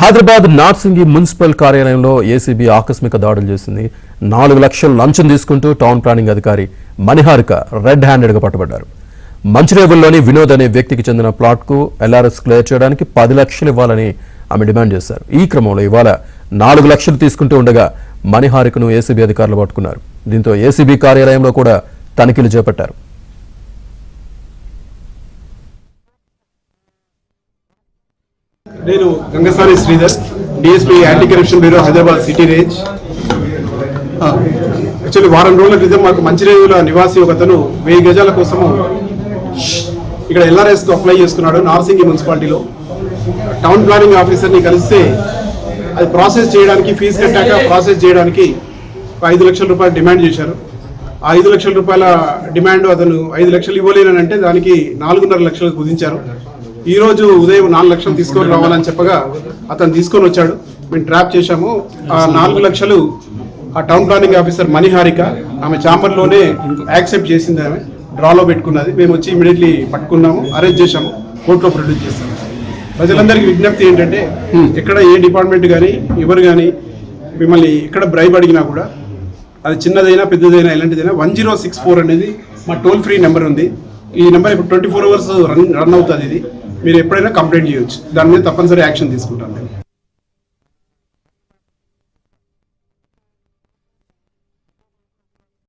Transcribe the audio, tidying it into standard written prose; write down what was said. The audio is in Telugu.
హైదరాబాద్ నార్సింగి మున్సిపల్ కార్యాలయంలో ఏసీబీ ఆకస్మిక దాడులు చేసింది. 4 లక్షలు లంచం తీసుకుంటూ టౌన్ ప్లానింగ్ అధికారి మణిహారిక రెడ్ హ్యాండెడ్గా పట్టుబడ్డారు. మంచిరేవుల్లోని వినోద్ అనే వ్యక్తికి చెందిన ప్లాట్కు ఎల్ఆర్ఎస్ క్లియర్ చేయడానికి 10 లక్షలు ఇవ్వాలని ఆమె డిమాండ్ చేశారు. ఈ క్రమంలో ఇవాళ 4 లక్షలు తీసుకుంటూ ఉండగా మణిహారికను ఏసీబీ అధికారులు పట్టుకున్నారు. దీంతో ఏసీబీ కార్యాలయంలో కూడా తనిఖీలు చేపట్టారు. నేను Gangasani Sridhar, DSP anti corruption bureau Hyderabad city range. Actually వారం రోజుల క్రితం మాకు మంచిరేవుల నివాసి ఒకతను 1000 గజాల కోసము ఇక్కడ ఎల్ఆర్ఎస్కు అప్లై చేసుకున్నాడు. నార్సింగి మున్సిపాలిటీలో టౌన్ ప్లానింగ్ ఆఫీసర్ని కలిస్తే అది ప్రాసెస్ చేయడానికి, ఫీజు కట్టాక ప్రాసెస్ చేయడానికి 5 లక్షల రూపాయలు డిమాండ్ చేశారు. ఆ 5 లక్షల రూపాయల డిమాండ్ అతను 5 లక్షలు ఇవ్వలేనంటే దానికి 4.5 లక్షలు కుదించారు. ఈ రోజు ఉదయం 4 లక్షలు తీసుకొని రావాలని చెప్పగా అతను తీసుకొని వచ్చాడు. మేము ట్రాప్ చేశాము. ఆ 4 లక్షలు ఆ టౌన్ ప్లానింగ్ ఆఫీసర్ మణిహారిక ఆమె చాంబర్లోనే యాక్సెప్ట్ చేసింది. ఆమె డ్రాలో పెట్టుకున్నది. మేము వచ్చి ఇమీడియట్లీ పట్టుకున్నాము, అరెస్ట్ చేశాము, కోర్టులో ప్రొడ్యూస్ చేస్తాము. ప్రజలందరికీ విజ్ఞప్తి ఏంటంటే, ఎక్కడ ఏ డిపార్ట్మెంట్ కానీ ఎవరు కానీ మిమ్మల్ని ఎక్కడ బ్రైబ్ అడిగినా కూడా అది చిన్నదైనా పెద్దదైనా ఎలాంటిదైనా 1064 అనేది మా టోల్ ఫ్రీ నెంబర్ ఉంది. ఈ నెంబర్ ఇప్పుడు 24 అవర్స్ రన్ అవుతుంది. ఇది మీరు ఎప్పుడైనా కంప్లైంట్ చేయవచ్చు. దాని మీద తప్పనిసరి యాక్షన్ తీసుకుంటాం.